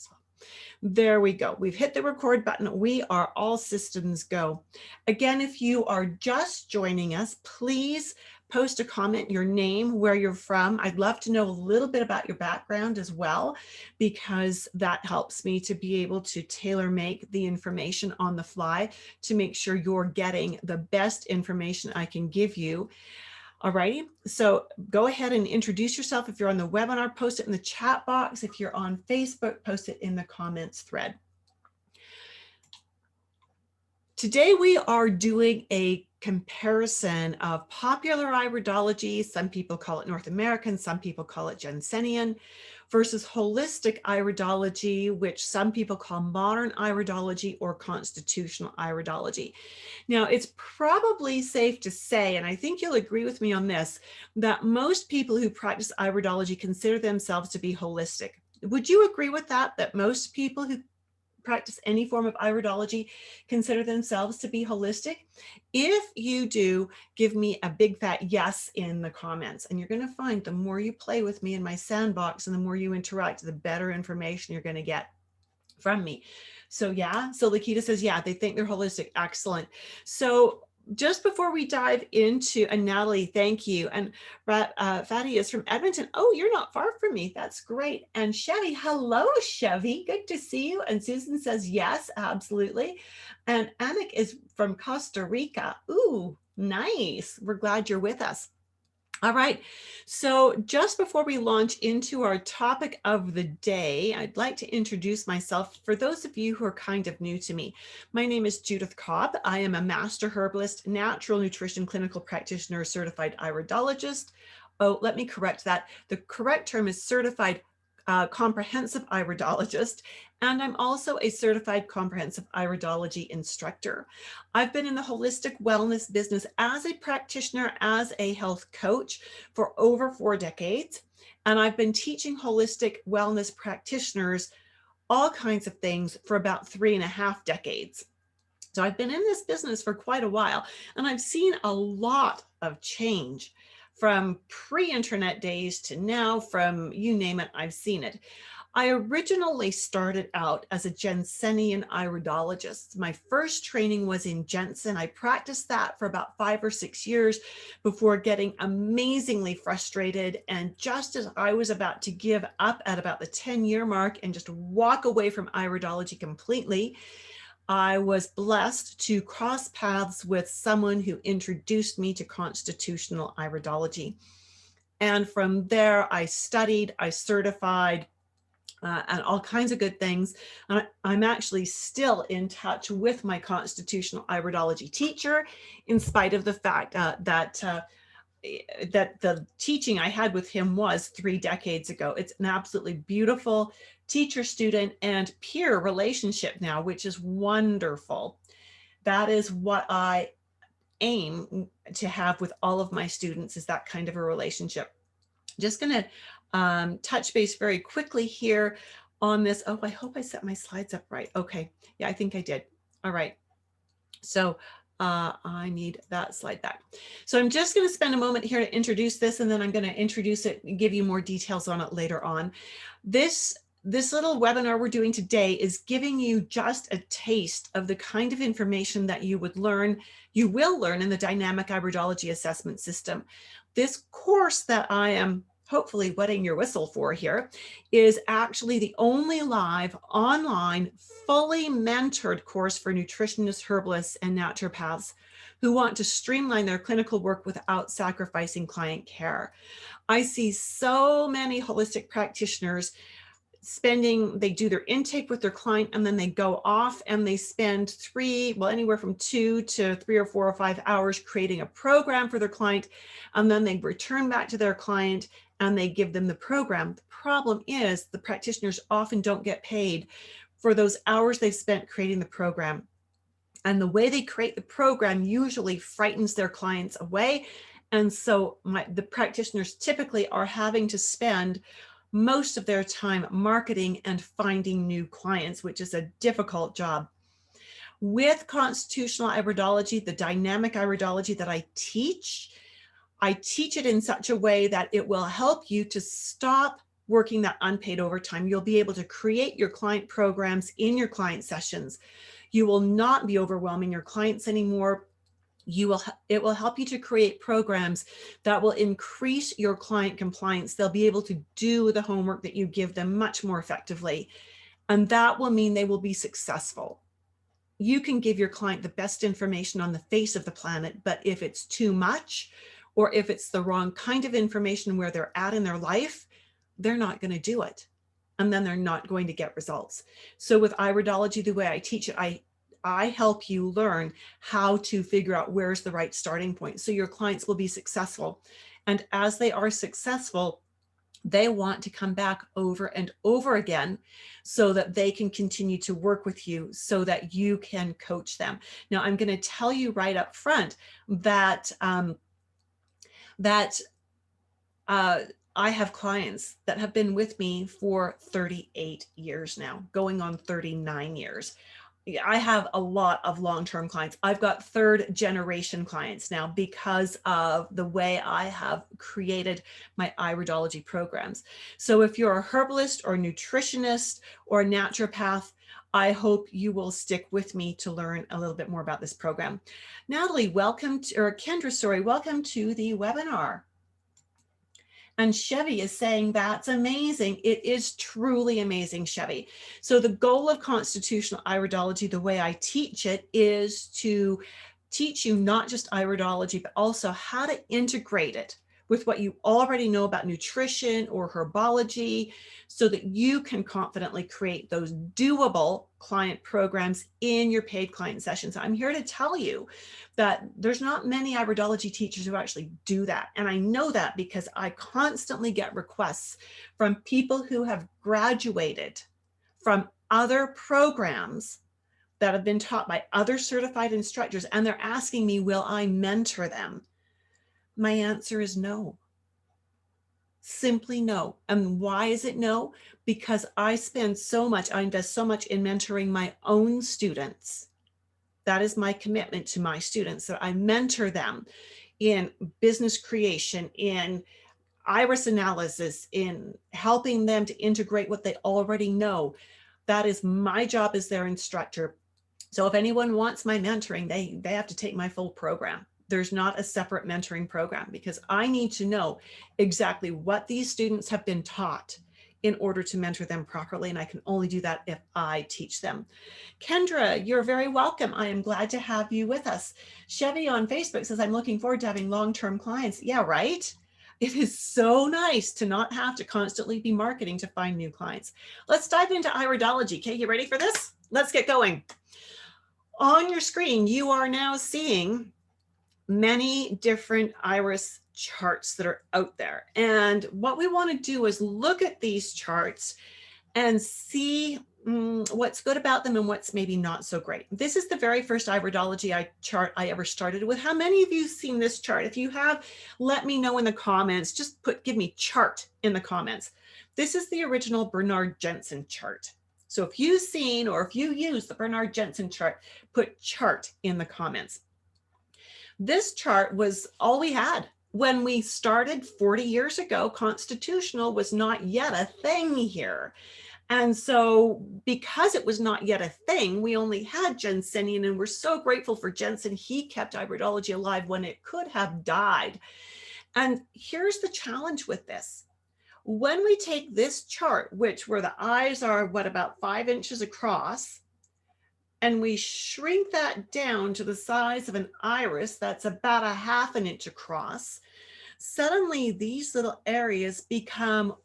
as well. There we go. We've hit the record button. We are all systems go. Again, if you are just joining us, please post a comment, your name, where you're from. I'd love to know a little bit about your background as well, because that helps me to be able to tailor make the information on the fly to make sure you're getting the best information I can give you. Alrighty, so go ahead and introduce yourself. If you're on the webinar, post it in the chat box. If you're on Facebook, post it in the comments thread. Today we are doing a comparison of popular iridology, some people call it North American, some people call it Jensenian, versus holistic iridology, which some people call modern iridology or constitutional iridology. Now, it's probably safe to say, and I think you'll agree with me on this, that most people who practice iridology consider themselves to be holistic. Would you agree with that, that most people who practice any form of iridology consider themselves to be holistic? If you do, give me a big fat yes in the comments. And you're going to find the more you play with me in my sandbox and the more you interact, the better information you're going to get from me. So yeah, so Lakita says, yeah, they think they're holistic. Excellent. So just before we dive into, and Natalie, thank you. And Fatty is from Edmonton. Oh, you're not far from me. That's great. And Chevy, hello, Chevy. Good to see you. And Susan says, yes, absolutely. And Anik is from Costa Rica. Ooh, nice. We're glad you're with us. All right, so just before we launch into our topic of the day, I'd like to introduce myself for those of you who are kind of new to me. My name is Judith Cobb. I am a master herbalist, natural nutrition clinical practitioner, certified iridologist. Oh, let me correct that. The correct term is certified comprehensive iridologist, and I'm also a certified comprehensive iridology instructor. I've been in the holistic wellness business as a practitioner, as a health coach for over 4 decades, and I've been teaching holistic wellness practitioners all kinds of things for about 3.5 decades. So I've been in this business for quite a while, and I've seen a lot of change from pre-internet days to now, from you name it, I've seen it. I originally started out as a Jensenian iridologist. My first training was in Jensen. I practiced that for about 5 or 6 years before getting amazingly frustrated. And just as I was about to give up at about the 10-year mark and just walk away from iridology completely, I was blessed to cross paths with someone who introduced me to constitutional iridology. And from there, I studied, I certified, and all kinds of good things. I'm actually still in touch with my constitutional iridology teacher, in spite of the fact that the teaching I had with him was 3 decades ago. It's an absolutely beautiful teacher-student and peer relationship now, which is wonderful. That is what I aim to have with all of my students, is that kind of a relationship. Just going to touch base very quickly here on this. Oh, I hope I set my slides up right. Okay. Yeah, I think I did. All right. So I need that slide back. So I'm just going to spend a moment here to introduce this, and then I'm going to introduce it and give you more details on it later on. This little webinar we're doing today is giving you just a taste of the kind of information that you will learn in the dynamic iridology assessment system. This course that I am hopefully wetting your whistle for here is actually the only live online fully mentored course for nutritionists, herbalists, and naturopaths who want to streamline their clinical work without sacrificing client care. I see so many holistic practitioners they do their intake with their client, and then they go off and they spend anywhere from 2 to 3 or 4 or 5 hours creating a program for their client, and then they return back to their client and they give them the program. The problem is the practitioners often don't get paid for those hours they've spent creating the program. And the way they create the program usually frightens their clients away. And so the practitioners typically are having to spend most of their time marketing and finding new clients, which is a difficult job. With constitutional iridology, the dynamic iridology that I teach it in such a way that it will help you to stop working that unpaid overtime. You'll be able to create your client programs in your client sessions. You will not be overwhelming your clients anymore. It will help you to create programs that will increase your client compliance. They'll be able to do the homework that you give them much more effectively. And that will mean they will be successful. You can give your client the best information on the face of the planet, but if it's too much, or if it's the wrong kind of information where they're at in their life, they're not going to do it. And then they're not going to get results. So with iridology, the way I teach it, I help you learn how to figure out where's the right starting point. So your clients will be successful. And as they are successful, they want to come back over and over again so that they can continue to work with you so that you can coach them. Now, I'm going to tell you right up front that, I have clients that have been with me for 38 years now, going on 39 years. I have a lot of long-term clients. I've got third generation clients now because of the way I have created my iridology programs. So if you're a herbalist or nutritionist or naturopath, I hope you will stick with me to learn a little bit more about this program. Natalie, welcome to, or Kendra, sorry, welcome to the webinar. And Chevy is saying that's amazing. It is truly amazing, Chevy. So the goal of constitutional iridology, the way I teach it, is to teach you not just iridology, but also how to integrate it with what you already know about nutrition or herbology so that you can confidently create those doable client programs in your paid client sessions. I'm here to tell you that there's not many iridology teachers who actually do that. And I know that because I constantly get requests from people who have graduated from other programs that have been taught by other certified instructors, and they're asking me, will I mentor them? My answer is no. Simply no. And why is it no? Because I invest so much in mentoring my own students. That is my commitment to my students, that I mentor them in business creation, in iris analysis, in helping them to integrate what they already know. That is my job as their instructor. So if anyone wants my mentoring, they have to take my full program. There's not a separate mentoring program because I need to know exactly what these students have been taught in order to mentor them properly. And I can only do that if I teach them. Kendra, you're very welcome. I am glad to have you with us. Chevy on Facebook says, I'm looking forward to having long-term clients. Yeah, right? It is so nice to not have to constantly be marketing to find new clients. Let's dive into iridology. Okay, you ready for this? Let's get going. On your screen, you are now seeing many different iris charts that are out there. And what we want to do is look at these charts and see what's good about them and what's maybe not so great. This is the very first iridology chart I ever started with. How many of you have seen this chart? If you have, let me know in the comments. Just give me chart in the comments. This is the original Bernard Jensen chart. So if you've seen or if you use the Bernard Jensen chart, put chart in the comments. This chart was all we had. When we started 40 years ago, constitutional was not yet a thing here. And so because it was not yet a thing, we only had Jensenian, and we're so grateful for Jensen. He kept iridology alive when it could have died. And here's the challenge with this. When we take this chart, where the eyes are, about 5 inches across, and we shrink that down to the size of an iris, that's about 1/2 inch across, suddenly these little areas become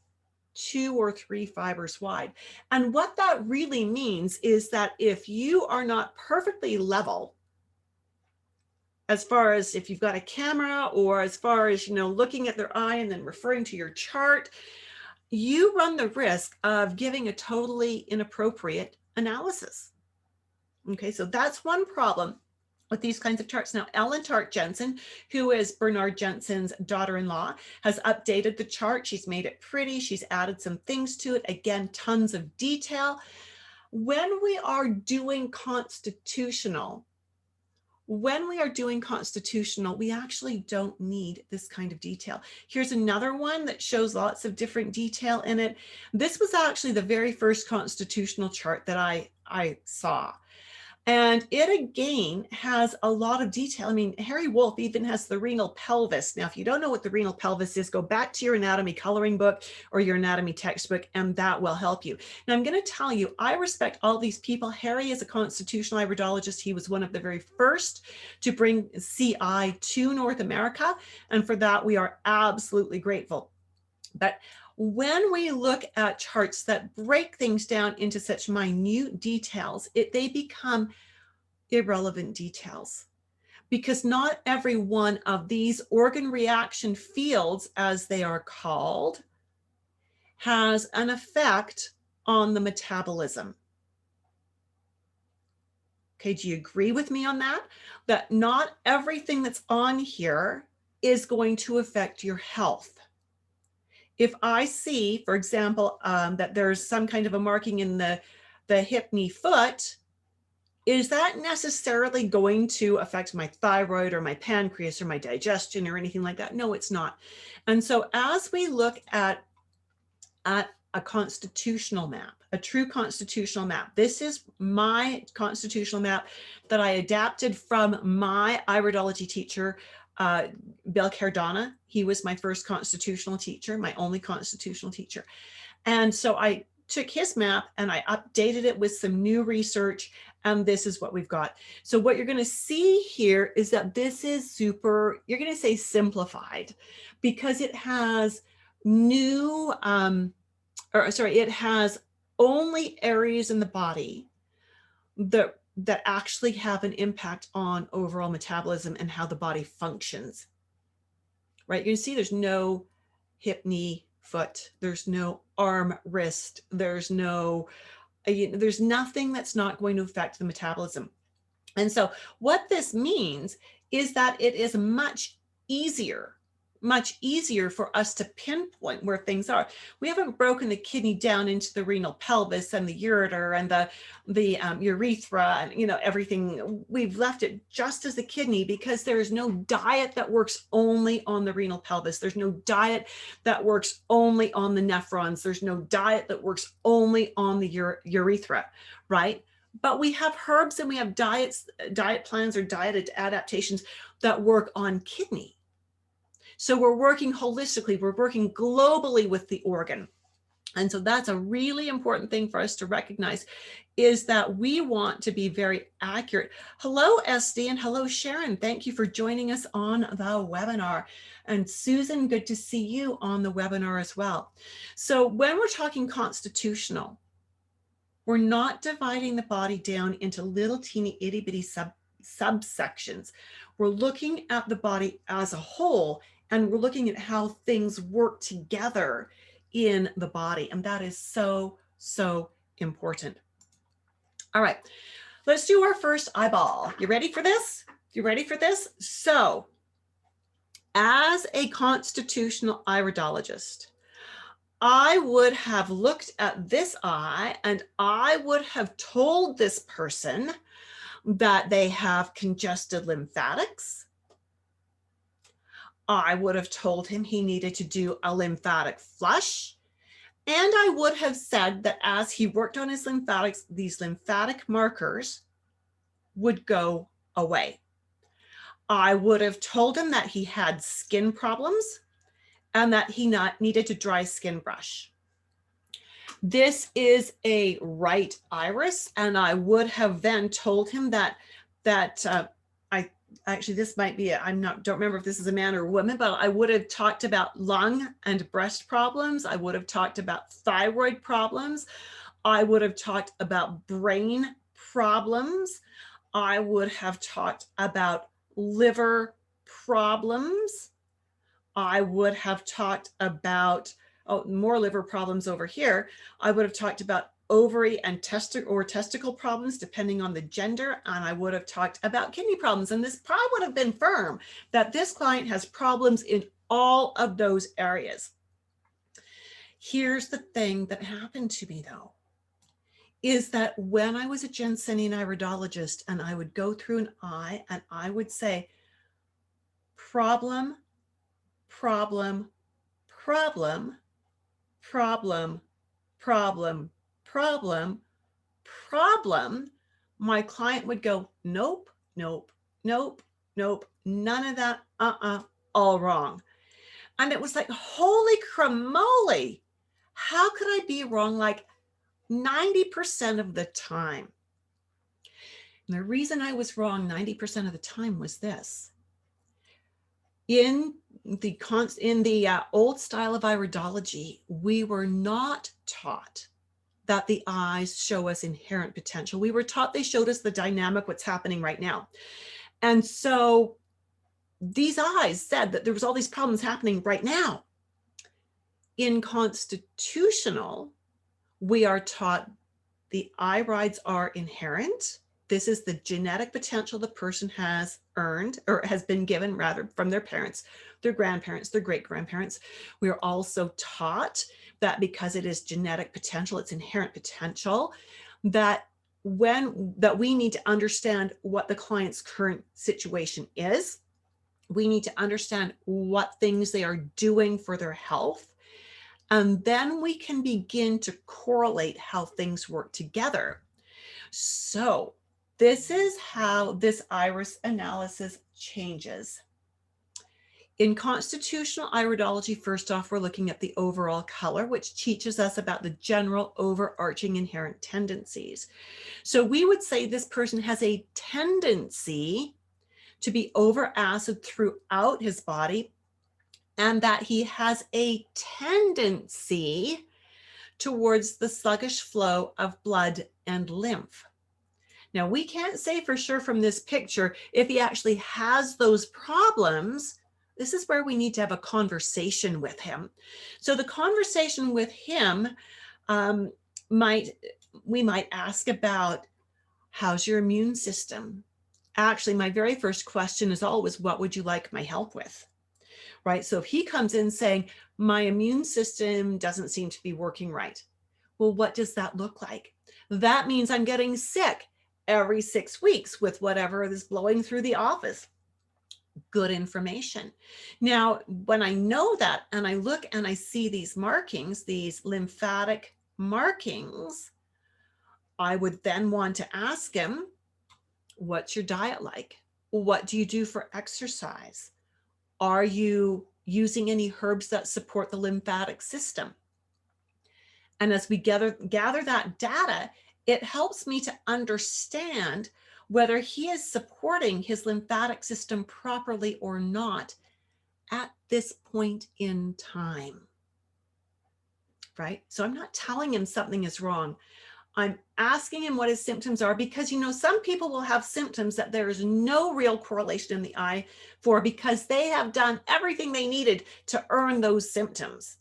2 or 3 fibers wide. And what that really means is that if you are not perfectly level, as far as if you've got a camera or as far as, looking at their eye and then referring to your chart, you run the risk of giving a totally inappropriate analysis. Okay, so that's one problem with these kinds of charts. Now, Ellen Jensen, who is Bernard Jensen's daughter-in-law, has updated the chart. She's made it pretty. She's added some things to it. Again, tons of detail. When we are doing constitutional, When we are doing constitutional, we actually don't need this kind of detail. Here's another one that shows lots of different detail in it. This was actually the very first constitutional chart that I saw. And it again has a lot of detail. I mean, Harri Wolff even has the renal pelvis. Now, if you don't know what the renal pelvis is, go back to your anatomy coloring book or your anatomy textbook, and that will help you. Now, I'm going to tell you, I respect all these people. Harri is a constitutional iridologist. He was one of the very first to bring CI to North America. And for that, we are absolutely grateful. But when we look at charts that break things down into such minute details, they become irrelevant details, because not every one of these organ reaction fields, as they are called, has an effect on the metabolism. Okay, do you agree with me on that? That not everything that's on here is going to affect your health. If I see, for example, that there's some kind of a marking in the hip, knee, foot, is that necessarily going to affect my thyroid or my pancreas or my digestion or anything like that? No, it's not. And so as we look at a constitutional map, a true constitutional map, this is my constitutional map that I adapted from my iridology teacher, Bill Caradonna. He was my first constitutional teacher, my only constitutional teacher. And so I took his map and I updated it with some new research, and this is what we've got. So what you're going to see here is that this is super, you're going to say simplified, because it has new, it has only areas in the body that actually have an impact on overall metabolism and how the body functions, right? You can see there's no hip, knee, foot, there's no arm, wrist, there's nothing that's not going to affect the metabolism. And so what this means is that it is much easier for us to pinpoint where things are. We haven't broken the kidney down into the renal pelvis and the ureter and the urethra and everything. We've left it just as the kidney, because there is no diet that works only on the renal pelvis. There's no diet that works only on the nephrons. There's no diet that works only on the urethra, right? But we have herbs and we have diet plans or diet adaptations that work on kidney. So we're working holistically, we're working globally with the organ. And so that's a really important thing for us to recognize, is that we want to be very accurate. Hello, Esty, and hello, Sharon. Thank you for joining us on the webinar. And Susan, good to see you on the webinar as well. So when we're talking constitutional, we're not dividing the body into little teeny itty bitty subsections. We're looking at the body as a whole, and we're looking at how things work together in the body. And that is so, so important. All right, let's do our first eyeball. You ready for this? You ready for this? So, as a constitutional iridologist, I would have looked at this eye and I would have told this person that they have congested lymphatics. I would have told him he needed to do a lymphatic flush. And I would have said that as he worked on his lymphatics, these lymphatic markers would go away. I would have told him that he had skin problems and that he needed to dry skin brush. This is a right iris, and I would have then told him that actually this might be don't remember if this is a man or a woman, but I would have talked about lung and breast problems. I would have talked about thyroid problems. I would have talked about brain problems. I would have talked about liver problems. I would have talked about more liver problems over here. I would have talked about ovary and testicle problems, depending on the gender. And I would have talked about kidney problems. And this probably would have been firm that this client has problems in all of those areas. Here's the thing that happened to me though, is that when I was a Jensenian iridologist and I would go through an eye and I would say, problem, problem, problem, problem, problem, problem, problem, my client would go, nope, nope, nope, nope, none of that, all wrong. And it was like, holy cramoly, how could I be wrong like 90% of the time? And the reason I was wrong 90% of the time was this. In the old style of iridology, we were not taught that the eyes show us inherent potential. We were taught they showed us the dynamic, what's happening right now. And so these eyes said that there was all these problems happening right now. In constitutional, we are taught the irides are inherent. This is the genetic potential the person has earned or has been given rather from their parents, their grandparents, their great-grandparents. We are also taught that because it is genetic potential, it's inherent potential, that we need to understand what the client's current situation is. We need to understand what things they are doing for their health. And then we can begin to correlate how things work together. So this is how this iris analysis changes. In constitutional iridology, first off, we're looking at the overall color, which teaches us about the general overarching inherent tendencies. So we would say this person has a tendency to be over acid throughout his body, and that he has a tendency towards the sluggish flow of blood and lymph. Now, we can't say for sure from this picture if he actually has those problems. This is where we need to have a conversation with him. So the conversation with him we might ask about, how's your immune system? Actually, my very first question is always, what would you like my help with? Right? So if he comes in saying, my immune system doesn't seem to be working right. Well, what does that look like? That means I'm getting sick every 6 weeks with whatever is blowing through the office. Good information. Now, when I know that and I look and I see these markings, these lymphatic markings, I would then want to ask him, what's your diet like? What do you do for exercise? Are you using any herbs that support the lymphatic system? And as we gather that data, it helps me to understand whether he is supporting his lymphatic system properly or not at this point in time. Right? So I'm not telling him something is wrong. I'm asking him what his symptoms are, because, you know, some people will have symptoms that there is no real correlation in the eye for, because they have done everything they needed to earn those symptoms.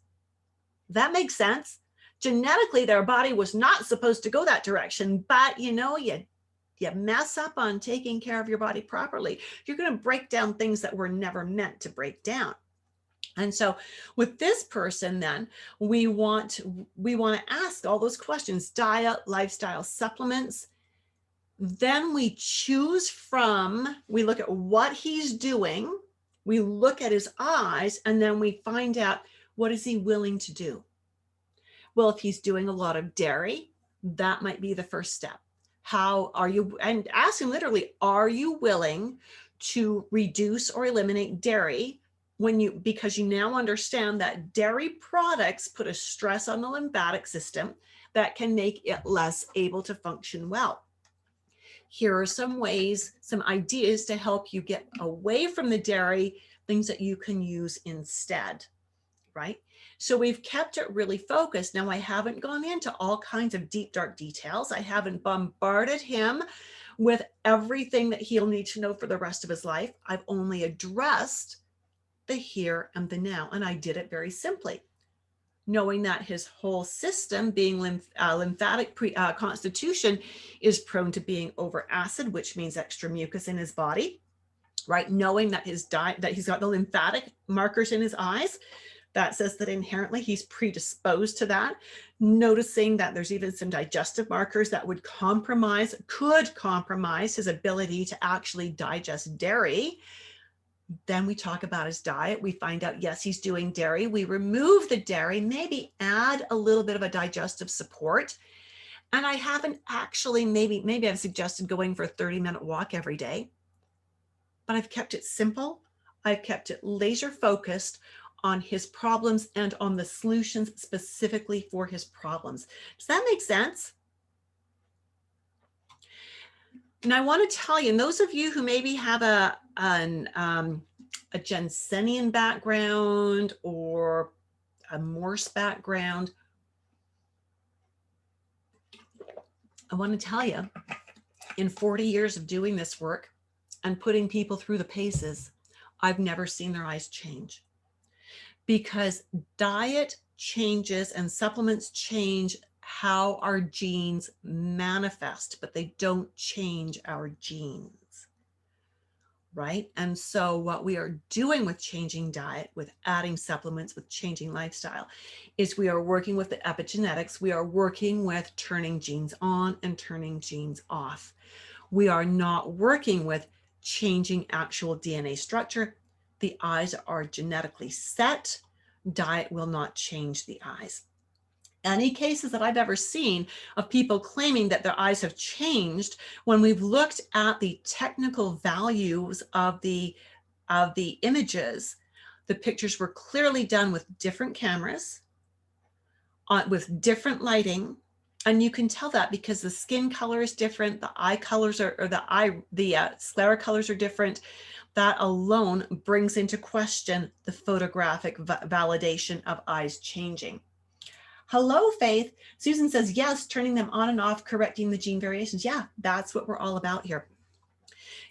That makes sense. Genetically, their body was not supposed to go that direction, but you know, you mess up on taking care of your body properly, you're going to break down things that were never meant to break down. And so with this person, then we want to ask all those questions: diet, lifestyle, supplements. Then we choose we look at what he's doing, we look at his eyes, and then we find out, what is he willing to do? Well, if he's doing a lot of dairy, that might be the first step. How are you, and ask him literally, are you willing to reduce or eliminate dairy because you now understand that dairy products put a stress on the lymphatic system that can make it less able to function well. Here are some ways, some ideas to help you get away from the dairy, things that you can use instead, right? So we've kept it really focused. Now, I haven't gone into all kinds of deep, dark details. I haven't bombarded him with everything that he'll need to know for the rest of his life. I've only addressed the here and the now, and I did it very simply, knowing that his whole system, being lymphatic constitution, is prone to being over acid, which means extra mucus in his body, right? Knowing that his diet, that he's got the lymphatic markers in his eyes, That says that inherently he's predisposed to that. Noticing that there's even some digestive markers that would could compromise his ability to actually digest dairy. Then we talk about his diet. We find out, yes, he's doing dairy. We remove the dairy, maybe add a little bit of a digestive support. And I haven't actually, maybe I've suggested going for a 30-minute walk every day, but I've kept it simple. I've kept it laser focused on his problems and on the solutions specifically for his problems. Does that make sense? And I want to tell you, and those of you who maybe have a Jensenian background or a Morse background, I want to tell you, in 40 years of doing this work and putting people through the paces, I've never seen their eyes change. Because diet changes and supplements change how our genes manifest, but they don't change our genes, right? And so what we are doing with changing diet, with adding supplements, with changing lifestyle, is we are working with the epigenetics. We are working with turning genes on and turning genes off. We are not working with changing actual DNA structure. The eyes are genetically set. Diet will not change the eyes. Any cases that I've ever seen of people claiming that their eyes have changed, when we've looked at the technical values of the images, the pictures were clearly done with different cameras, with different lighting. And you can tell that because the skin color is different, the eye colors are, or the sclera colors are different. That alone brings into question the photographic validation of eyes changing. Hello, Faith. Susan says, yes, turning them on and off, correcting the gene variations. Yeah, that's what we're all about here.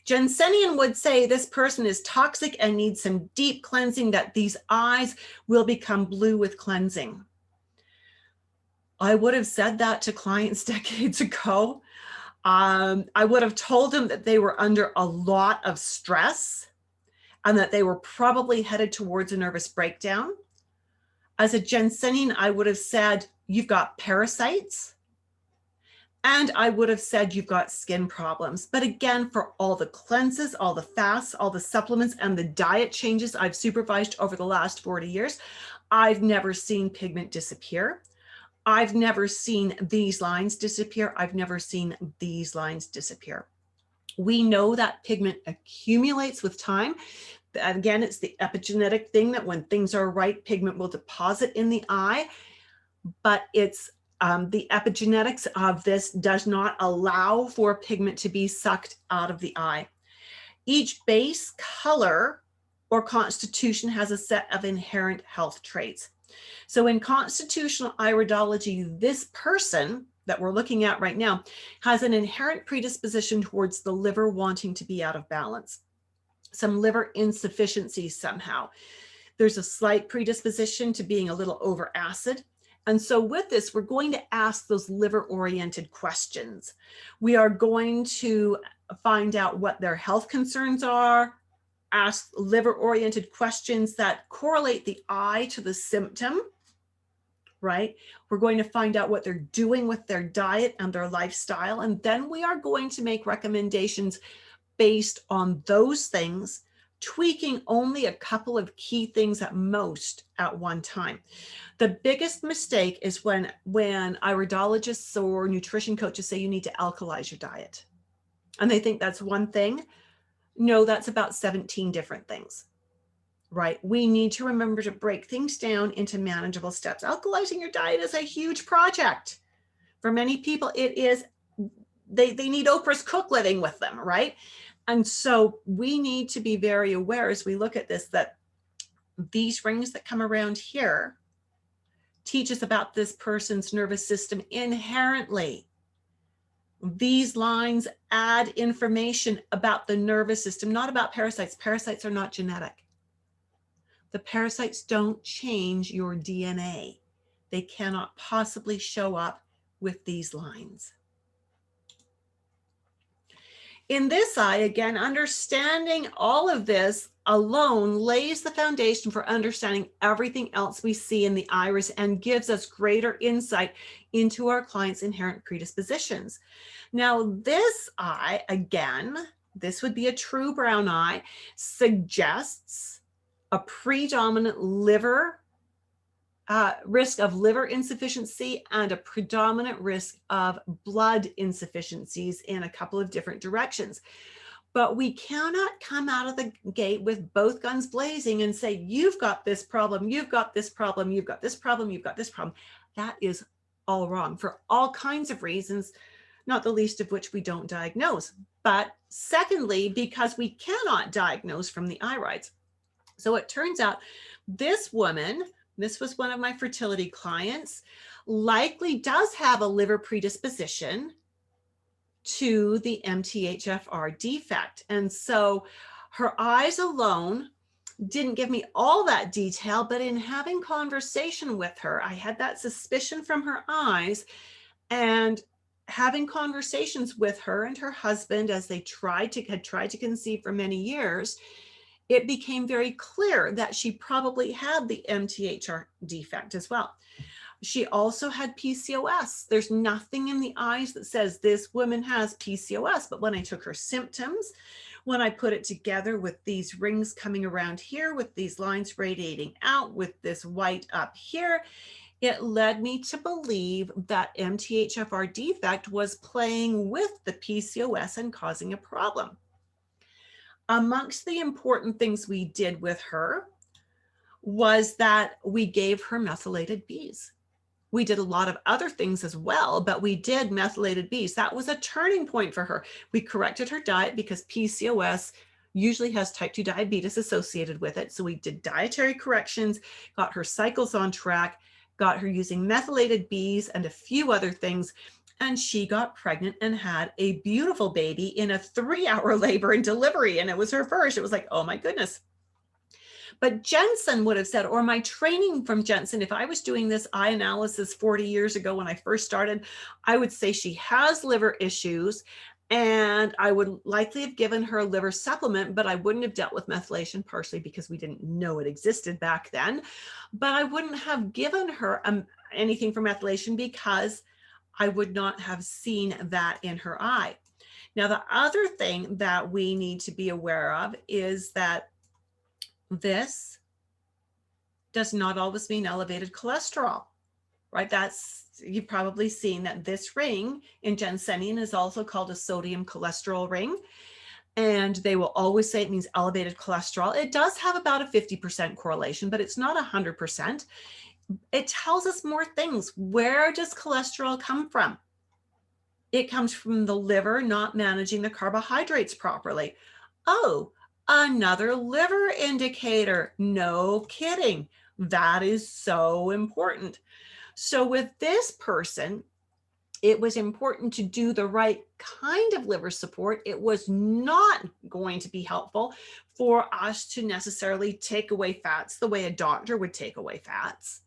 Jensenian would say this person is toxic and needs some deep cleansing, that these eyes will become blue with cleansing. I would have said that to clients decades ago. I would have told them that they were under a lot of stress and that they were probably headed towards a nervous breakdown. As a Jensenian, I would have said, you've got parasites. And I would have said, you've got skin problems. But again, for all the cleanses, all the fasts, all the supplements, and the diet changes I've supervised over the last 40 years, I've never seen pigment disappear. I've never seen these lines disappear. I've never seen these lines disappear. We know that pigment accumulates with time. Again, it's the epigenetic thing that when things are right, pigment will deposit in the eye, but it's the epigenetics of this does not allow for pigment to be sucked out of the eye. Each base color or constitution has a set of inherent health traits. So in constitutional iridology, this person that we're looking at right now has an inherent predisposition towards the liver wanting to be out of balance. Some liver insufficiency somehow. There's a slight predisposition to being a little over acid. And so with this, we're going to ask those liver-oriented questions. We are going to find out what their health concerns are, ask liver-oriented questions that correlate the eye to the symptom, right? We're going to find out what they're doing with their diet and their lifestyle. And then we are going to make recommendations based on those things, tweaking only a couple of key things at most at one time. The biggest mistake is when iridologists or nutrition coaches say you need to alkalize your diet. And they think that's one thing. No, that's about 17 different things, right? We need to remember to break things down into manageable steps. Alkalizing your diet is a huge project. For many people, it is, they need Oprah's cook living with them, right? And so we need to be very aware as we look at this, that these rings that come around here teach us about this person's nervous system inherently. These lines add information about the nervous system, not about parasites. Parasites are not genetic. The parasites don't change your DNA. They cannot possibly show up with these lines. In this eye, again, understanding all of this alone lays the foundation for understanding everything else we see in the iris and gives us greater insight into our client's inherent predispositions. Now, this eye, again, this would be a true brown eye, suggests a predominant risk of liver insufficiency and a predominant risk of blood insufficiencies in a couple of different directions. But we cannot come out of the gate with both guns blazing and say, you've got this problem, you've got this problem, you've got this problem, you've got this problem. That is all wrong for all kinds of reasons, not the least of which we don't diagnose. But secondly, because we cannot diagnose from the irides. So it turns out this woman, this was one of my fertility clients, likely does have a liver predisposition to the MTHFR defect. And so her eyes alone didn't give me all that detail, but in having conversation with her, I had that suspicion from her eyes, and having conversations with her and her husband as they had tried to conceive for many years, it became very clear that she probably had the MTHFR defect as well. She also had PCOS. There's nothing in the eyes that says this woman has PCOS, but when I took her symptoms, when I put it together with these rings coming around here, with these lines radiating out, with this white up here, it led me to believe that MTHFR defect was playing with the PCOS and causing a problem. Amongst the important things we did with her was that we gave her methylated Bs. We did a lot of other things as well, but we did methylated Bs. That was a turning point for her. We corrected her diet because PCOS usually has type 2 diabetes associated with it. So we did dietary corrections, got her cycles on track, got her using methylated Bs and a few other things. And she got pregnant and had a beautiful baby in a 3-hour labor and delivery. And it was her first. It was like, oh my goodness. But Jensen would have said, or my training from Jensen, if I was doing this eye analysis 40 years ago when I first started, I would say she has liver issues, and I would likely have given her a liver supplement, but I wouldn't have dealt with methylation, partially because we didn't know it existed back then. But I wouldn't have given her anything for methylation because I would not have seen that in her eye. Now, the other thing that we need to be aware of is that this does not always mean elevated cholesterol, right? You've probably seen that this ring in Jensenian is also called a sodium cholesterol ring. And they will always say it means elevated cholesterol. It does have about a 50% correlation, but it's not 100%. It tells us more things. Where does cholesterol come from? It comes from the liver not managing the carbohydrates properly. Oh, another liver indicator. No kidding. That is so important. So with this person, it was important to do the right kind of liver support. It was not going to be helpful for us to necessarily take away fats the way a doctor would take away fats,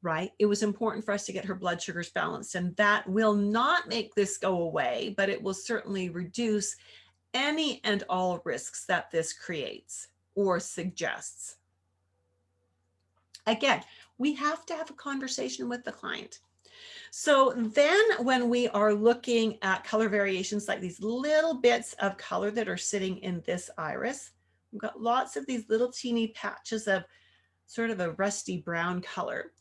right? It was important for us to get her blood sugars balanced, and that will not make this go away, but it will certainly reduce any and all risks that this creates or suggests. Again, we have to have a conversation with the client. So then when we are looking at color variations, like these little bits of color that are sitting in this iris, we've got lots of these little teeny patches of sort of a rusty brown color.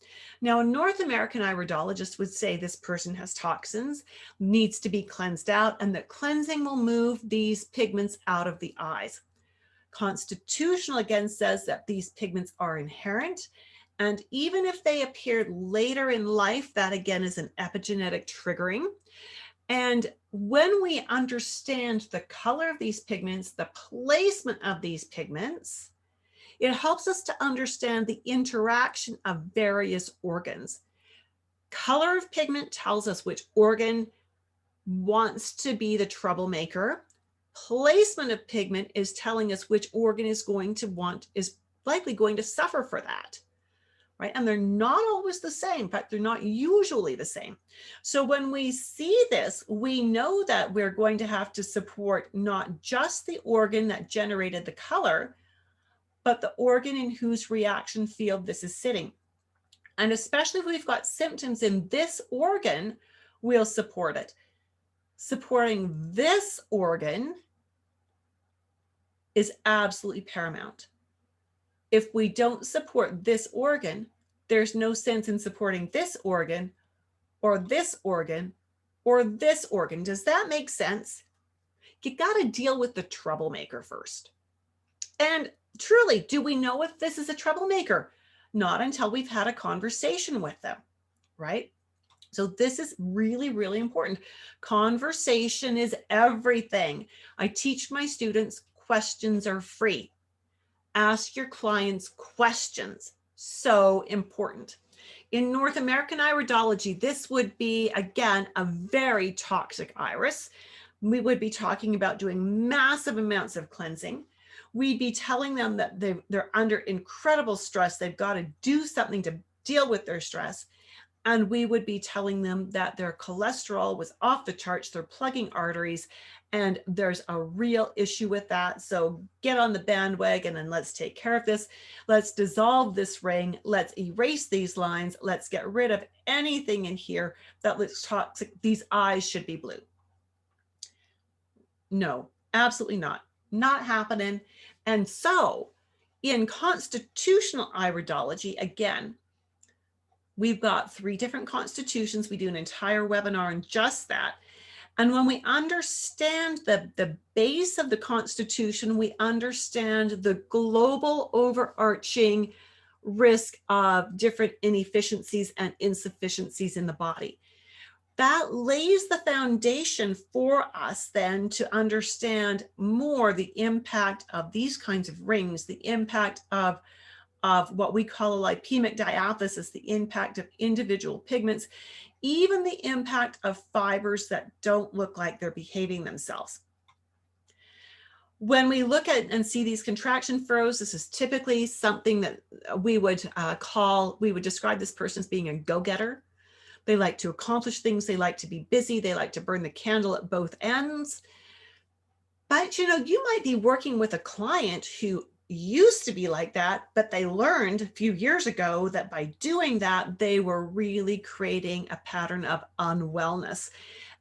Now, a North American iridologist would say this person has toxins, needs to be cleansed out, and that cleansing will move these pigments out of the eyes. Constitutional again says that these pigments are inherent, and even if they appeared later in life, that again is an epigenetic triggering. And when we understand the color of these pigments, the placement of these pigments, it helps us to understand the interaction of various organs. Color of pigment tells us which organ wants to be the troublemaker. Placement of pigment is telling us which organ is likely going to suffer for that. right? And they're not always the same. In fact, they're not usually the same. So when we see this, we know that we're going to have to support not just the organ that generated the color, but the organ in whose reaction field this is sitting. And especially if we've got symptoms in this organ, we'll support it. Supporting this organ is absolutely paramount. If we don't support this organ, there's no sense in supporting this organ or this organ or this organ. Does that make sense? You got to deal with the troublemaker first. And truly, do we know if this is a troublemaker? Not until we've had a conversation with them, right? So this is really, really important. Conversation is everything. I teach my students, questions are free. Ask your clients questions. So important. In North American iridology, this would be, again, a very toxic iris. We would be talking about doing massive amounts of cleansing. We'd be telling them that they're under incredible stress. They've got to do something to deal with their stress. And we would be telling them that their cholesterol was off the charts, they're plugging arteries, and there's a real issue with that. So get on the bandwagon and let's take care of this. Let's dissolve this ring. Let's erase these lines. Let's get rid of anything in here that looks toxic. These eyes should be blue. No, absolutely not. Not happening. And so in constitutional iridology, again, we've got 3 different constitutions. We do an entire webinar on just that. And when we understand the base of the Constitution, we understand the global overarching risk of different inefficiencies and insufficiencies in the body. That lays the foundation for us then to understand more the impact of these kinds of rings, the impact of what we call a lipemic diathesis, the impact of individual pigments, even the impact of fibers that don't look like they're behaving themselves. When we look at and see these contraction furrows, this is typically something that we would describe this person as being a go-getter. They like to accomplish things. They like to be busy. They like to burn the candle at both ends. But, you might be working with a client who used to be like that, but they learned a few years ago that by doing that, they were really creating a pattern of unwellness.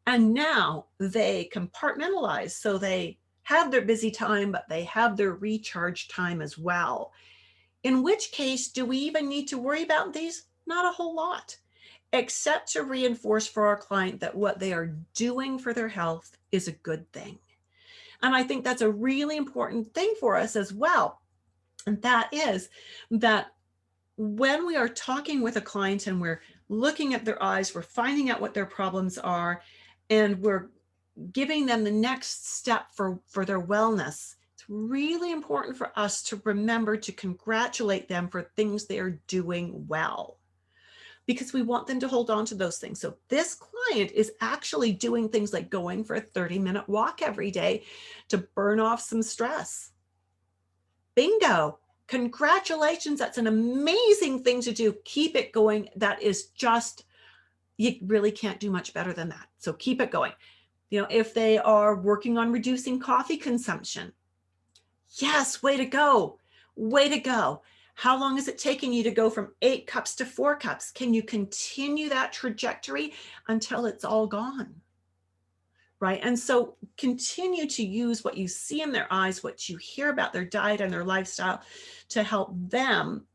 And now they compartmentalize. So they have their busy time, but they have their recharge time as well. In which case, do we even need to worry about these? Not a whole lot, except to reinforce for our client that what they are doing for their health is a good thing. And I think that's a really important thing for us as well. And that is that when we are talking with a client and we're looking at their eyes, we're finding out what their problems are, and we're giving them the next step for their wellness, it's really important for us to remember to congratulate them for things they are doing well, because we want them to hold on to those things. So this client is actually doing things like going for a 30-minute walk every day to burn off some stress. Bingo. Congratulations. That's an amazing thing to do. Keep it going. That is just, you really can't do much better than that. So keep it going. If they are working on reducing coffee consumption, yes, way to go. Way to go. How long is it taking you to go from 8 cups to 4 cups? Can you continue that trajectory until it's all gone? Right? And so continue to use what you see in their eyes, what you hear about their diet and their lifestyle to help them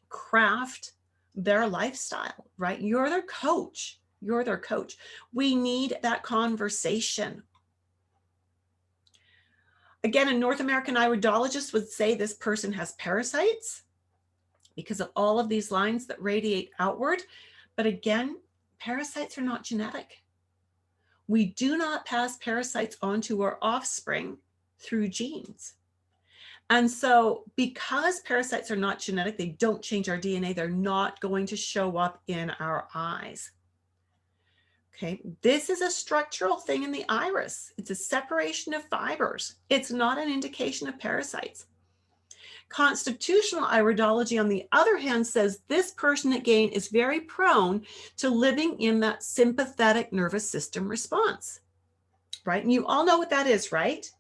craft their lifestyle, right? You're their coach. You're their coach. We need that conversation. Again, a North American iridologist would say this person has parasites because of all of these lines that radiate outward. But again, parasites are not genetic. We do not pass parasites on to our offspring through genes. And so because parasites are not genetic, they don't change our DNA, they're not going to show up in our eyes. Okay, this is a structural thing in the iris. It's a separation of fibers. It's not an indication of parasites. Constitutional iridology, on the other hand, says this person again is very prone to living in that sympathetic nervous system response, right? And you all know what that is, right?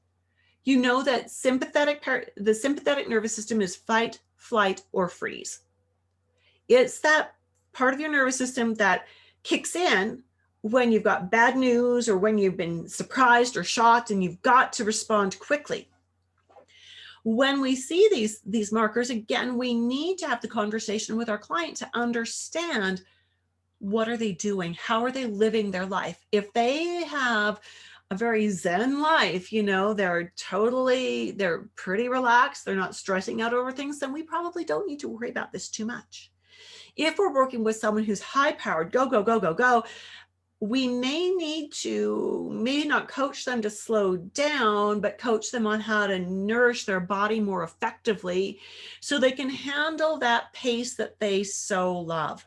You know that the sympathetic nervous system is fight, flight, or freeze. It's that part of your nervous system that kicks in when you've got bad news or when you've been surprised or shocked and you've got to respond quickly. When we see these markers, again, we need to have the conversation with our client to understand what are they doing? How are they living their life? If they have a very Zen life, you know, they're pretty relaxed, they're not stressing out over things, then we probably don't need to worry about this too much. If we're working with someone who's high powered, go, go, go, go, go, we may need to maybe not coach them to slow down, but coach them on how to nourish their body more effectively so they can handle that pace that they so love.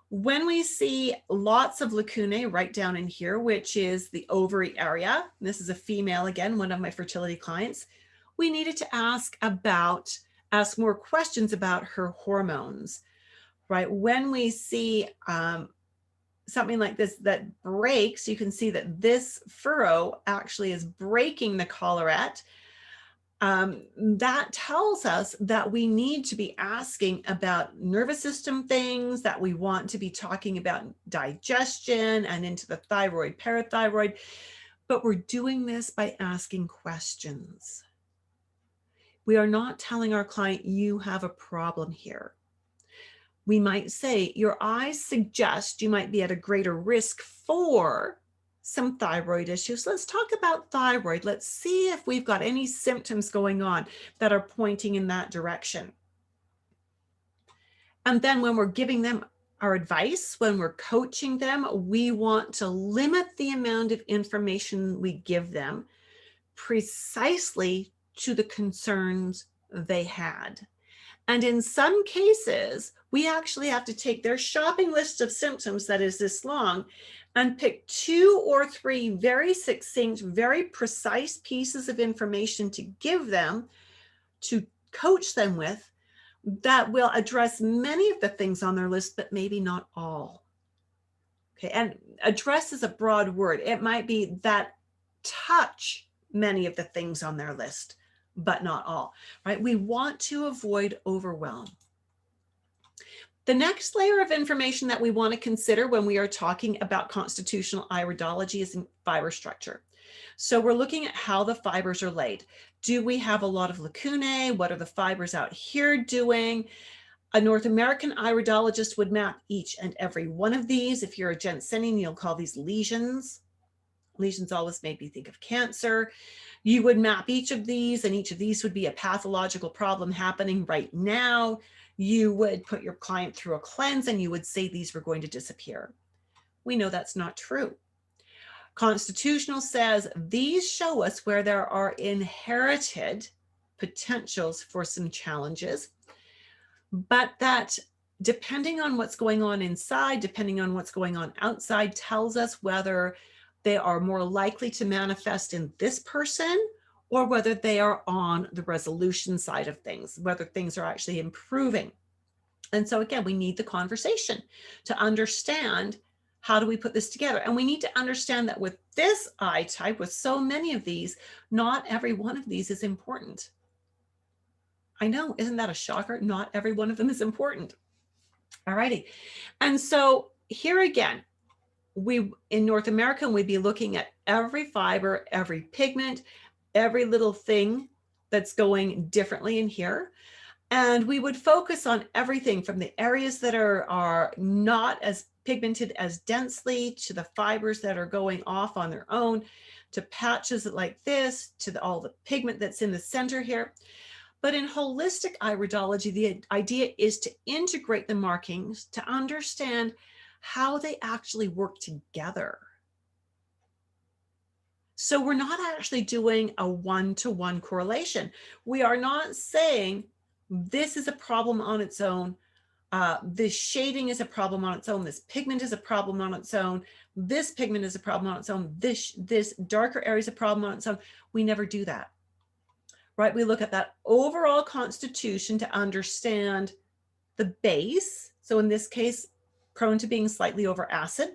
When we see lots of lacunae right down in here, which is the ovary area, this is a female, again, one of my fertility clients, we needed to ask more questions about her hormones, right? When we see something like this that breaks, you can see that this furrow actually is breaking the collarette. That tells us that we need to be asking about nervous system things, that we want to be talking about digestion and into the thyroid, parathyroid, but we're doing this by asking questions. We are not telling our client, you have a problem here. We might say, your eyes suggest you might be at a greater risk for some thyroid issues. Let's talk about thyroid. Let's see if we've got any symptoms going on that are pointing in that direction. And then when we're giving them our advice, when we're coaching them, we want to limit the amount of information we give them precisely to the concerns they had. And in some cases, we actually have to take their shopping list of symptoms that is this long and pick 2 or 3 very succinct, very precise pieces of information to give them, to coach them with, that will address many of the things on their list, but maybe not all. Okay, and address is a broad word. It might be that touch many of the things on their list, but not all, right? We want to avoid overwhelm. The next layer of information that we want to consider when we are talking about constitutional iridology is in fiber structure. So we're looking at how the fibers are laid. Do we have a lot of lacunae? What are the fibers out here doing? A North American iridologist would map each and every one of these. If you're a Jensenian, you'll call these lesions. Lesions always made me think of cancer. You would map each of these, and each of these would be a pathological problem happening right now. You would put your client through a cleanse and you would say these were going to disappear. We know that's not true. Constitutional says these show us where there are inherited potentials for some challenges, but that depending on what's going on inside, depending on what's going on outside, tells us whether they are more likely to manifest in this person or whether they are on the resolution side of things, whether things are actually improving. And so again, we need the conversation to understand, how do we put this together? And we need to understand that with this eye type, with so many of these, not every one of these is important. I know, isn't that a shocker? Not every one of them is important. All righty. And so here again, in North America, we'd be looking at every fiber, every pigment, every little thing that's going differently in here. And we would focus on everything from the areas that are not as pigmented as densely, to the fibers that are going off on their own, to patches like this, to all the pigment that's in the center here. But in holistic iridology, the idea is to integrate the markings to understand how they actually work together. So we're not actually doing a one-to-one correlation. We are not saying this is a problem on its own, this shading is a problem on its own, this pigment is a problem on its own, this pigment is a problem on its own, this darker area is a problem on its own. We never do that. right? We look at that overall constitution to understand the base. So in this case, prone to being slightly over acid.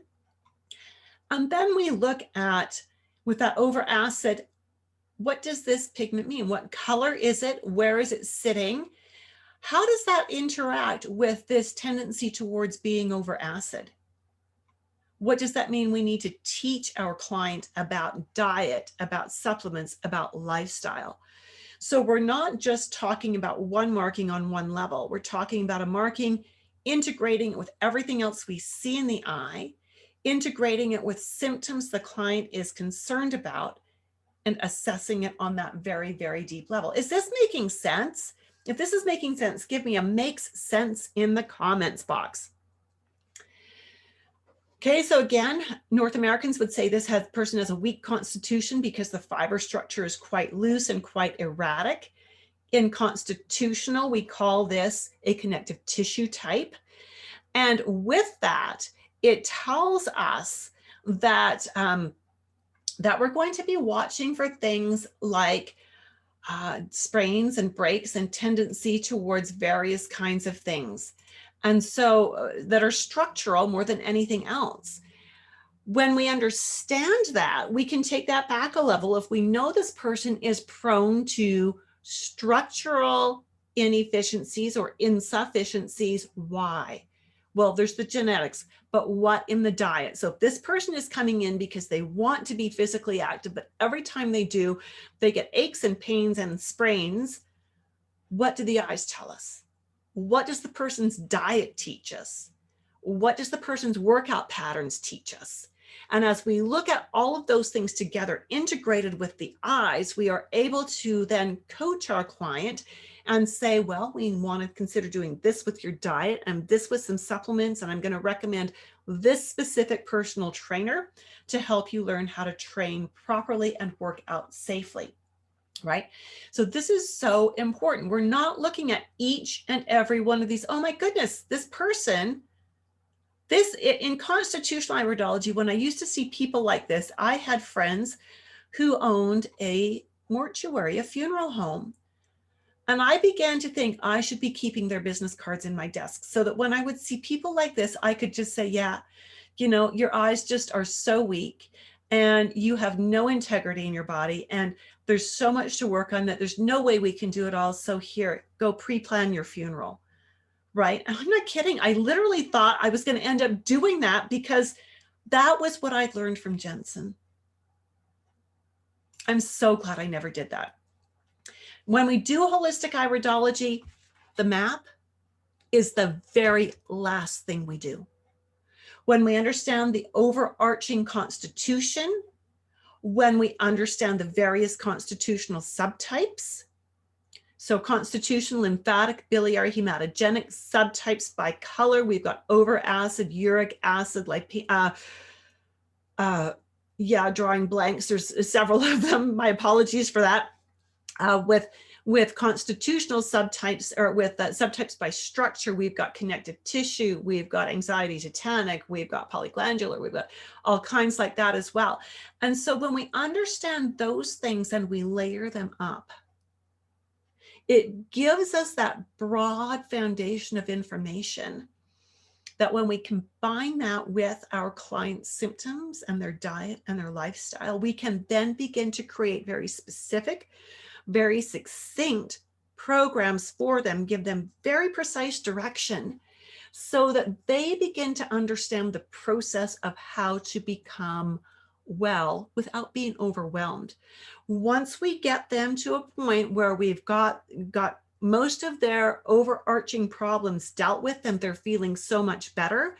And then we look at, with that over acid, what does this pigment mean? What color is it? Where is it sitting? How does that interact with this tendency towards being over acid? What does that mean we need to teach our client about diet, about supplements, about lifestyle? So we're not just talking about one marking on one level. We're talking about a marking, integrating it with everything else we see in the eye, integrating it with symptoms the client is concerned about, and assessing it on that very, very deep level. Is this making sense? If this is making sense, give me a makes sense in the comments box. Okay, so again, North Americans would say this person has a weak constitution because the fiber structure is quite loose and quite erratic. In constitutional, we call this a connective tissue type. And with that, it tells us that, that we're going to be watching for things like sprains and breaks and tendency towards various kinds of things. And so that are structural more than anything else. When we understand that, we can take that back a level. If we know this person is prone to structural inefficiencies or insufficiencies, why? Well, there's the genetics, but what in the diet? So if this person is coming in because they want to be physically active, but every time they do, they get aches and pains and sprains, what do the eyes tell us? What does the person's diet teach us? What does the person's workout patterns teach us? And as we look at all of those things together, integrated with the eyes, we are able to then coach our client and say, well, we want to consider doing this with your diet and this with some supplements. And I'm going to recommend this specific personal trainer to help you learn how to train properly and work out safely. Right? So this is so important. We're not looking at each and every one of these. Oh my goodness, this person, in constitutional iridology, when I used to see people like this, I had friends who owned a mortuary, a funeral home. And I began to think I should be keeping their business cards in my desk so that when I would see people like this, I could just say, yeah, you know, your eyes just are so weak and you have no integrity in your body. And there's so much to work on that there's no way we can do it all. So here, go pre-plan your funeral, right? And I'm not kidding. I literally thought I was going to end up doing that because that was what I learned from Jensen. I'm so glad I never did that. When we do holistic iridology, the map is the very last thing we do. When we understand the overarching constitution, when we understand the various constitutional subtypes, so constitutional, lymphatic, biliary, hematogenic subtypes by color, we've got over acid, uric acid, drawing blanks. There's several of them. My apologies for that. With constitutional subtypes, or with subtypes by structure, we've got connective tissue, we've got anxiety tetanic, we've got polyglandular, we've got all kinds like that as well. And so when we understand those things and we layer them up, it gives us that broad foundation of information that when we combine that with our client's symptoms and their diet and their lifestyle, we can then begin to create very specific, very succinct programs for them, give them very precise direction so that they begin to understand the process of how to become well without being overwhelmed. Once we get them to a point where we've got most of their overarching problems dealt with and they're feeling so much better,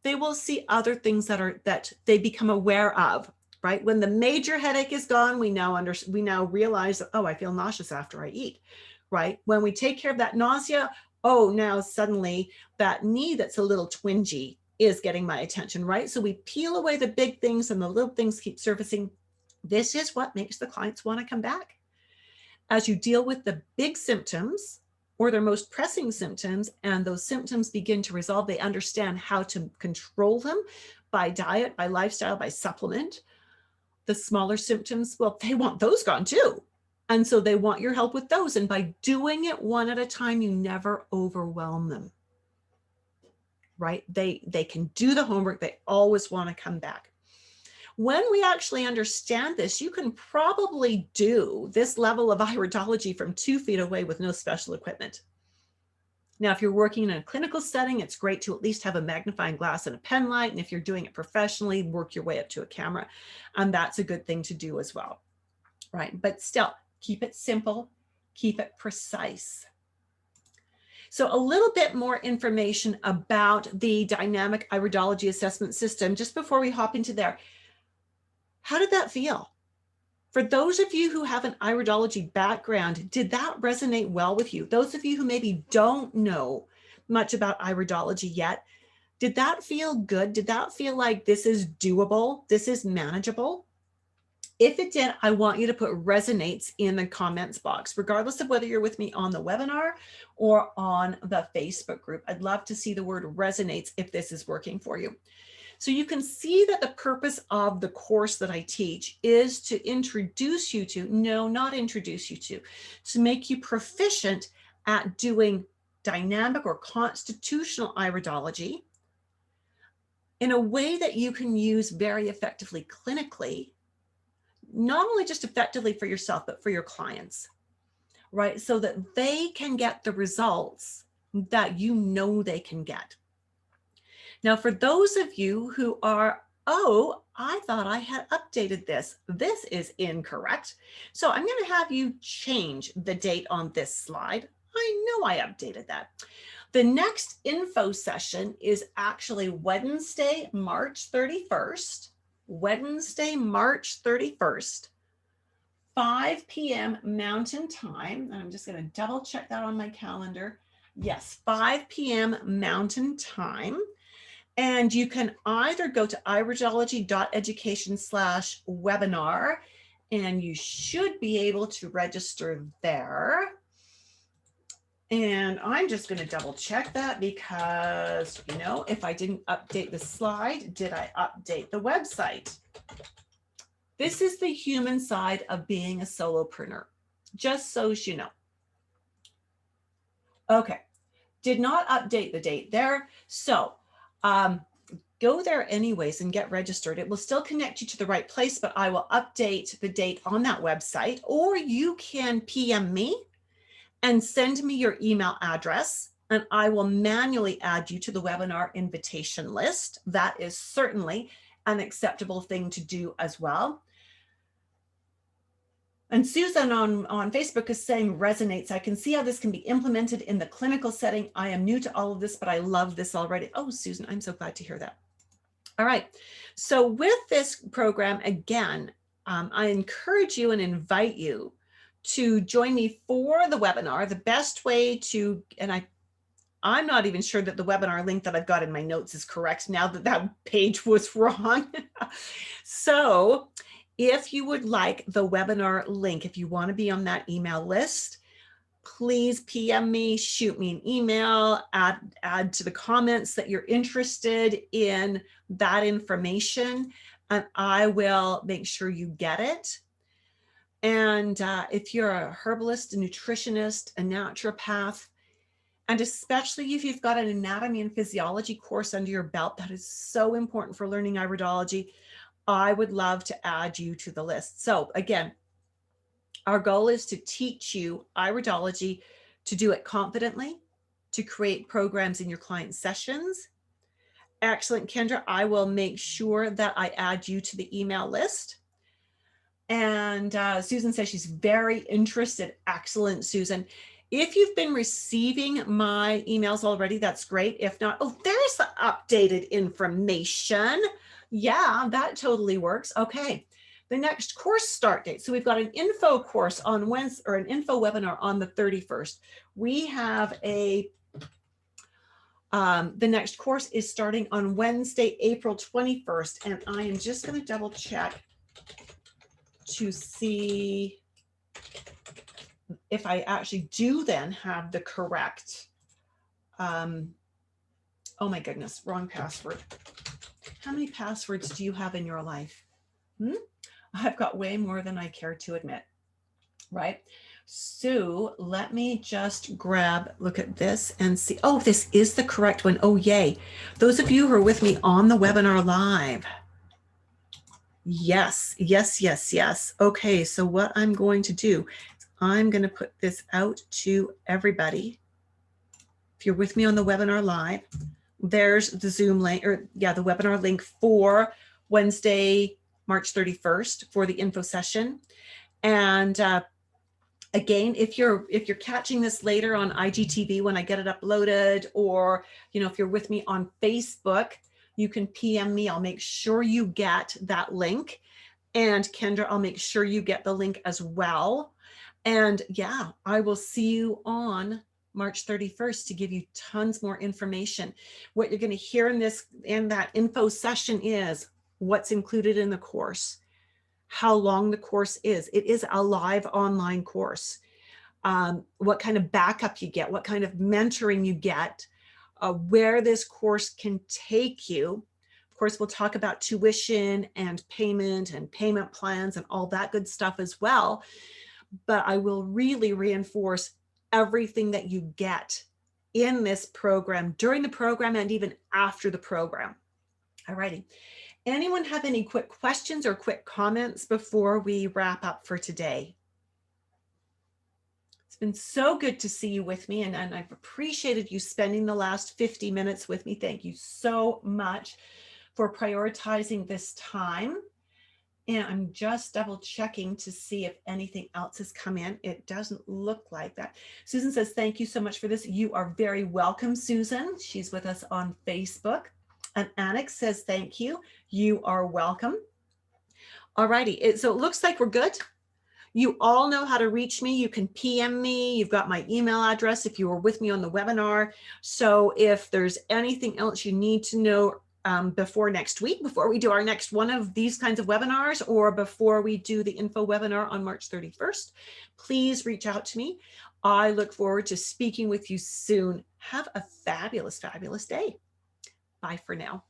they will see other things that they become aware of. Right? When the major headache is gone, we now realize, oh, I feel nauseous after I eat, right? When we take care of that nausea, oh, now suddenly that knee that's a little twingy is getting my attention, right? So we peel away the big things and the little things keep surfacing. This is what makes the clients want to come back. As you deal with the big symptoms or their most pressing symptoms, and those symptoms begin to resolve, they understand how to control them by diet, by lifestyle, by supplement. The smaller symptoms, well, they want those gone too, And so they want your help with those. And by doing it one at a time, you never overwhelm them, right? They can do the homework. They always want to come back. When we actually understand this, you can probably do this level of iridology from 2 feet away with no special equipment. Now, if you're working in a clinical setting, it's great to at least have a magnifying glass and a pen light. And if you're doing it professionally, work your way up to a camera. And that's a good thing to do as well, right? But still, keep it simple, keep it precise. So a little bit more information about the dynamic iridology assessment system, just before we hop into there. How did that feel? For those of you who have an iridology background, did that resonate well with you? Those of you who maybe don't know much about iridology yet, did that feel good? Did that feel like this is doable? This is manageable? If it did, I want you to put resonates in the comments box, regardless of whether you're with me on the webinar or on the Facebook group. I'd love to see the word resonates if this is working for you. So you can see that the purpose of the course that I teach is to introduce you to, no, not introduce you to make you proficient at doing dynamic or constitutional iridology in a way that you can use very effectively clinically, not only just effectively for yourself, but for your clients, right? So that they can get the results that you know they can get. Now, for those of you who are, oh, I thought I had updated this. This is incorrect. So I'm going to have you change the date on this slide. I know I updated that. The next info session is actually Wednesday, March 31st. Wednesday, March 31st, 5 p.m. Mountain Time. And I'm just going to double check that on my calendar. Yes, 5 p.m. Mountain Time. And you can either go to iridology.education/webinar, and you should be able to register there. And I'm just going to double check that because, you know, if I didn't update the slide, did I update the website? This is the human side of being a solopreneur, just so you know. Okay, did not update the date there. So go there anyways and get registered. It will still connect you to the right place, but I will update the date on that website, or you can PM me and send me your email address, and I will manually add you to the webinar invitation list. That is certainly an acceptable thing to do as well. And Susan on Facebook is saying resonates. I can see how this can be implemented in the clinical setting. I am new to all of this, but I love this already. Oh, Susan, I'm so glad to hear that. All right. So with this program, again, I encourage you and invite you to join me for the webinar. The best way to, and I'm not even sure that the webinar link that I've got in my notes is correct now that that page was wrong. So if you would like the webinar link, if you want to be on that email list, please PM me, shoot me an email, add to the comments that you're interested in that information, and I will make sure you get it. And if you're a herbalist, a nutritionist, a naturopath, and especially if you've got an anatomy and physiology course under your belt, that is so important for learning iridology, I would love to add you to the list. So again, our goal is to teach you iridology, to do it confidently, to create programs in your client sessions. Excellent, Kendra. I will make sure that I add you to the email list. And Susan says she's very interested. Excellent, Susan. If you've been receiving my emails already, that's great. If not, oh, there's the updated information. Yeah, that totally works. Okay. The next course start date. So we've got an info course on Wednesday, or an info webinar on the 31st. We have a, the next course is starting on Wednesday, April 21st. And I am just going to double check to see if I actually do then have the correct, oh my goodness, wrong password. How many passwords do you have in your life? I've got way more than I care to admit. right? So let me just look at this and see. Oh, this is the correct one. Oh, yay. Those of you who are with me on the webinar live. Yes, yes, yes, yes. Okay, so what I'm going to do, I'm going to put this out to everybody. If you're with me on the webinar live, there's the Zoom link, or yeah, the webinar link for Wednesday, March 31st for the info session. And again, if you're catching this later on IGTV when I get it uploaded, or if you're with me on Facebook, you can PM me. I'll make sure you get that link. And Kendra, I'll make sure you get the link as well. And yeah, I will see you on March 31st to give you tons more information. What you're going to hear in that info session is what's included in the course, how long the course is. It is a live online course. What kind of backup you get, what kind of mentoring you get, where this course can take you. Of course, we'll talk about tuition and payment plans and all that good stuff as well. But I will really reinforce everything that you get in this program, during the program, and even after the program. All righty. Anyone have any quick questions or quick comments before we wrap up for today? It's been so good to see you with me, and I've appreciated you spending the last 50 minutes with me. Thank you so much for prioritizing this time. And I'm just double checking to see if anything else has come in. It doesn't look like that. Susan says, thank you so much for this. You are very welcome, Susan. She's with us on Facebook. And Annick says, thank you. You are welcome. All righty. So it looks like we're good. You all know how to reach me. You can PM me. You've got my email address if you were with me on the webinar. So if there's anything else you need to know before next week, before we do our next one of these kinds of webinars, or before we do the info webinar on March 31st, please reach out to me. I look forward to speaking with you soon. Have a fabulous, fabulous day. Bye for now.